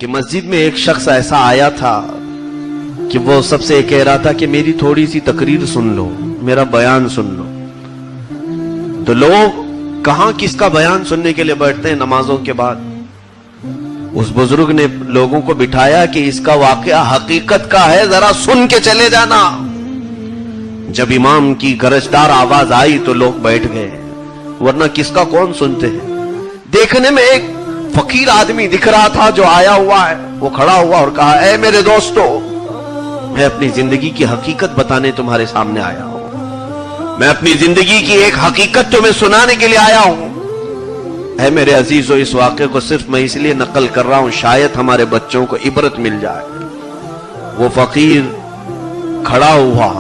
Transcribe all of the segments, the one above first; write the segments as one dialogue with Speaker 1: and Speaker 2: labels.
Speaker 1: کہ مسجد میں ایک شخص ایسا آیا تھا کہ وہ سب سے کہہ رہا تھا کہ میری تھوڑی سی تقریر سن لو، میرا بیان سن لو۔ تو لوگ کہاں کس کا بیان سننے کے لیے بیٹھتے ہیں نمازوں کے بعد؟ اس بزرگ نے لوگوں کو بٹھایا کہ اس کا واقعہ حقیقت کا ہے، ذرا سن کے چلے جانا۔ جب امام کی گرجدار آواز آئی تو لوگ بیٹھ گئے، ورنہ کس کا کون سنتے ہیں۔ دیکھنے میں ایک فقیر آدمی دکھ رہا تھا جو آیا ہوا ہے، وہ کھڑا ہوا اور کہا، اے میرے دوستو، میں اپنی زندگی کی حقیقت بتانے تمہارے سامنے آیا ہوں، میں اپنی زندگی کی ایک حقیقت تمہیں سنانے کے لیے آیا ہوں۔ اے میرے عزیزو، اس واقعے کو صرف میں اس لیے نقل کر رہا ہوں شاید ہمارے بچوں کو عبرت مل جائے۔ وہ فقیر کھڑا ہوا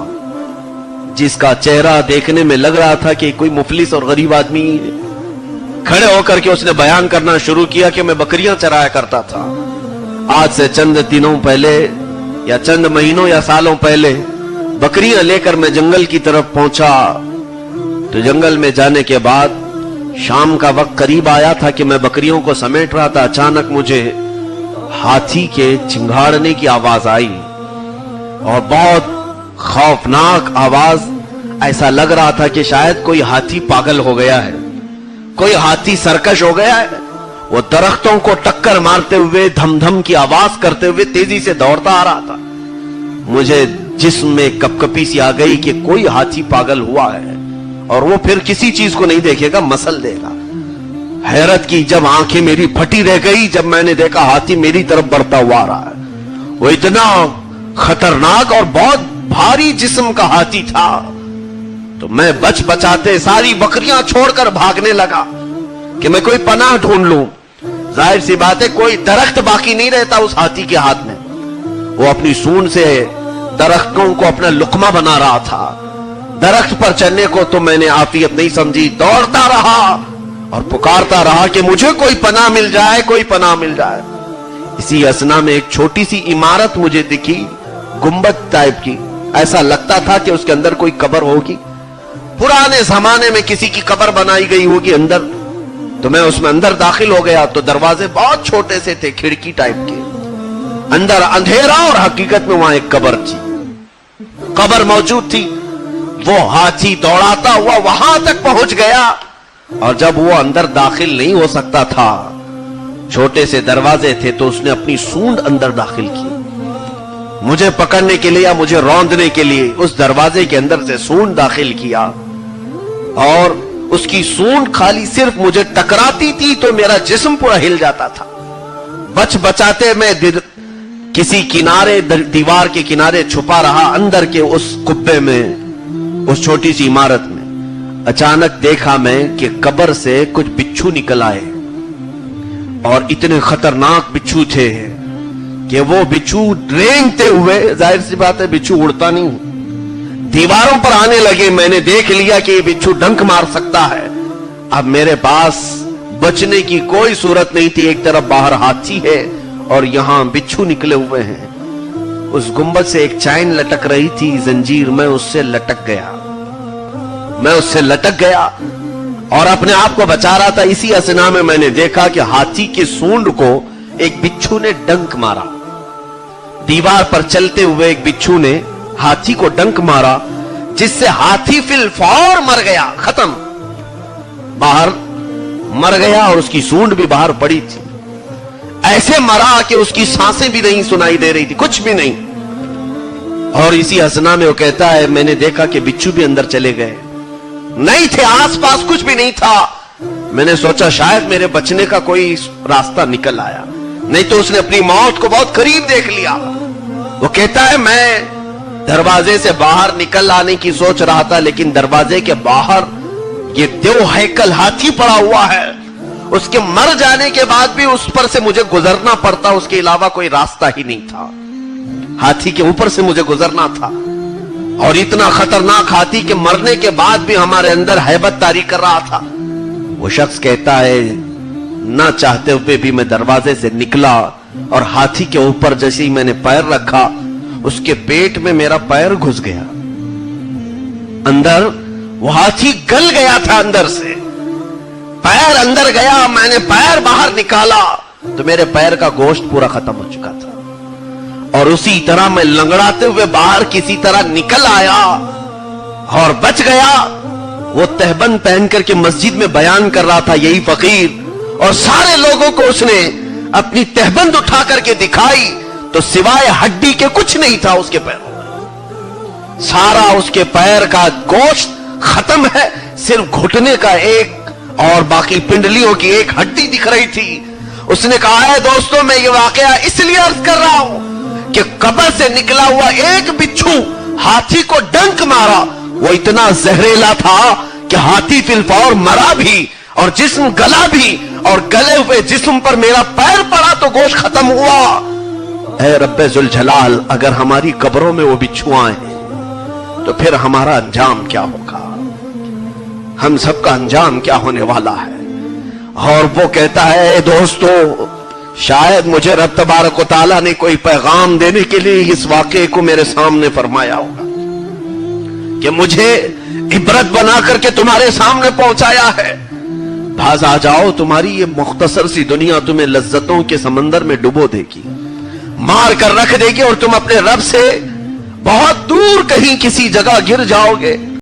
Speaker 1: جس کا چہرہ دیکھنے میں لگ رہا تھا کہ کوئی مفلس اور غریب آدمی، کھڑے ہو کر کے اس نے بیان کرنا شروع کیا کہ میں بکریاں چرایا کرتا تھا، آج سے چند دنوں پہلے یا چند مہینوں یا سالوں پہلے بکریاں لے کر میں جنگل کی طرف پہنچا، تو جنگل میں جانے کے بعد شام کا وقت قریب آیا تھا کہ میں بکریوں کو سمیٹ رہا تھا، اچانک مجھے ہاتھی کے چنگھاڑنے کی آواز آئی، اور بہت خوفناک آواز، ایسا لگ رہا تھا کہ شاید کوئی ہاتھی پاگل ہو گیا ہے، کوئی ہاتھی سرکش ہو گیا ہے۔ وہ درختوں کو ٹکر مارتے ہوئے، دھم دھم کی آواز کرتے ہوئے تیزی سے دوڑتا آ رہا تھا۔ مجھے جسم میں کپکپی سی آ گئی کہ کوئی ہاتھی پاگل ہوا ہے اور وہ پھر کسی چیز کو نہیں دیکھے گا، مسل دے گا۔ حیرت کی جب آنکھیں میری پھٹی رہ گئی جب میں نے دیکھا ہاتھی میری طرف بڑھتا ہوا آ رہا ہے۔ وہ اتنا خطرناک اور بہت بھاری جسم کا ہاتھی تھا، تو میں بچ بچاتے ساری بکریاں چھوڑ کر بھاگنے لگا کہ میں کوئی پناہ ڈھونڈ لوں۔ ظاہر سی بات ہے کوئی درخت باقی نہیں رہتا اس ہاتھی کے ہاتھ میں۔ وہ اپنی سونڈ سے درختوں کو اپنا لقمہ بنا رہا تھا۔ درخت پر چڑھنے کو تو میں نے عافیت نہیں سمجھی، دوڑتا رہا اور پکارتا رہا کہ مجھے کوئی پناہ مل جائے، کوئی پناہ مل جائے۔ اسی اثنا میں ایک چھوٹی سی عمارت مجھے دکھی، گنبد ٹائپ کی، ایسا لگتا تھا کہ اس کے اندر کوئی قبر ہوگی، پرانے زمانے میں کسی کی قبر بنائی گئی ہوگی اندر۔ تو میں اس میں اندر داخل ہو گیا تو دروازے بہت چھوٹے سے تھے، کھڑکی ٹائپ کے، اندر اندھیرا اور حقیقت میں وہاں ایک قبر تھی، قبر موجود تھی۔ وہ ہاتھی دوڑاتا ہوا وہاں تک پہنچ گیا، اور جب وہ اندر داخل نہیں ہو سکتا تھا، چھوٹے سے دروازے تھے، تو اس نے اپنی سونڈ اندر داخل کی، مجھے پکڑنے کے لیے یا مجھے روندنے کے لیے اس دروازے کے اندر سے سونڈ داخل کیا، اور اس کی سونڈ خالی صرف مجھے ٹکراتی تھی تو میرا جسم پورا ہل جاتا تھا۔ بچ بچاتے میں کسی کنارے، دیوار کے کنارے چھپا رہا اندر کے اس قبے میں، اس چھوٹی سی عمارت میں۔ اچانک دیکھا میں کہ قبر سے کچھ بچھو نکل آئے، اور اتنے خطرناک بچھو تھے کہ وہ بچھو رینگتے ہوئے، ظاہر سی بات ہے بچھو اڑتا نہیں، دیواروں پر آنے لگے۔ میں نے دیکھ لیا کہ یہ بچھو ڈنک مار سکتا ہے۔ اب میرے پاس بچنے کی کوئی صورت نہیں تھی، ایک طرف باہر ہاتھی ہے اور یہاں بچھو نکلے ہوئے ہیں۔ اس گنبد سے ایک چین لٹک رہی تھی، زنجیر، میں اس سے لٹک گیا اور اپنے آپ کو بچا رہا تھا۔ اسی اثنا میں نے دیکھا کہ ہاتھی کی سونڈ کو ایک بچھو نے ڈنک مارا، دیوار پر چلتے ہوئے ایک بچھو نے ہاتھی کو ڈنک مارا، جس سے ہاتھی فی الفور مر گیا، ختم، باہر مر گیا، اور اس کی سونڈ بھی باہر پڑی تھی۔ ایسے مرا کہ اس کی سانسیں بھی نہیں سنائی دے رہی تھی، کچھ بھی نہیں۔ اور اسی اثنا میں وہ کہتا ہے میں نے دیکھا کہ بچھو بھی اندر چلے گئے، نہیں تھے آس پاس، کچھ بھی نہیں تھا۔ میں نے سوچا شاید میرے بچنے کا کوئی راستہ نکل آیا، نہیں تو اس نے اپنی موت کو بہت قریب دیکھ لیا۔ وہ کہتا ہے میں دروازے سے باہر نکل آنے کی سوچ رہا تھا، لیکن دروازے کے باہر یہ دیو ہیکل ہاتھی پڑا ہوا ہے، اس کے مر جانے کے بعد بھی اس پر سے مجھے گزرنا پڑتا، اس کے علاوہ کوئی راستہ ہی نہیں تھا، ہاتھی کے اوپر سے مجھے گزرنا تھا۔ اور اتنا خطرناک ہاتھی کے مرنے کے بعد بھی ہمارے اندر ہیبت طاری کر رہا تھا۔ وہ شخص کہتا ہے نہ چاہتے ہوئے بھی میں دروازے سے نکلا، اور ہاتھی کے اوپر جیسے ہی میں نے پیر رکھا، اس کے پیٹ میں میرا پیر گھس گیا اندر، وہ ہاتھی گل گیا تھا اندر سے، پیر اندر گیا، میں نے پیر باہر نکالا، تو میرے پیر کا گوشت پورا ختم ہو چکا تھا، اور اسی طرح میں لنگڑاتے ہوئے باہر کسی طرح نکل آیا اور بچ گیا۔ وہ تہبند پہن کر کے مسجد میں بیان کر رہا تھا یہی فقیر، اور سارے لوگوں کو اس نے اپنی تہبند اٹھا کر کے دکھائی تو سوائے ہڈی کے کچھ نہیں تھا اس کے پیروں میں، سارا اس کے پیر کا گوشت ختم ہے، صرف گھٹنے کا ایک اور باقی پنڈلیوں کی ایک ہڈی دکھ رہی تھی۔ اس نے کہا ہے دوستوں میں یہ واقعہ اس لیے عرض کر رہا ہوں کہ قبر سے نکلا ہوا ایک بچھو ہاتھی کو ڈنک مارا، وہ اتنا زہریلا تھا کہ ہاتھی فی الفور مرا بھی اور جسم گلا بھی، اور گلے ہوئے جسم پر میرا پیر پڑا تو گوشت ختم ہوا۔ اے رب ذوالجلال، اگر ہماری قبروں میں وہ بچھو آئے تو پھر ہمارا انجام کیا ہوگا؟ ہم سب کا انجام کیا ہونے والا ہے؟ اور وہ کہتا ہے اے دوستو، شاید مجھے رب تبارک و تعالیٰ نے کوئی پیغام دینے کے لیے اس واقعے کو میرے سامنے فرمایا ہوگا کہ مجھے عبرت بنا کر کے تمہارے سامنے پہنچایا ہے۔ بھاز آ جاؤ، تمہاری یہ مختصر سی دنیا تمہیں لذتوں کے سمندر میں ڈبو دے گی، مار کر رکھ دے گی، اور تم اپنے رب سے بہت دور کہیں کسی جگہ گر جاؤ گے۔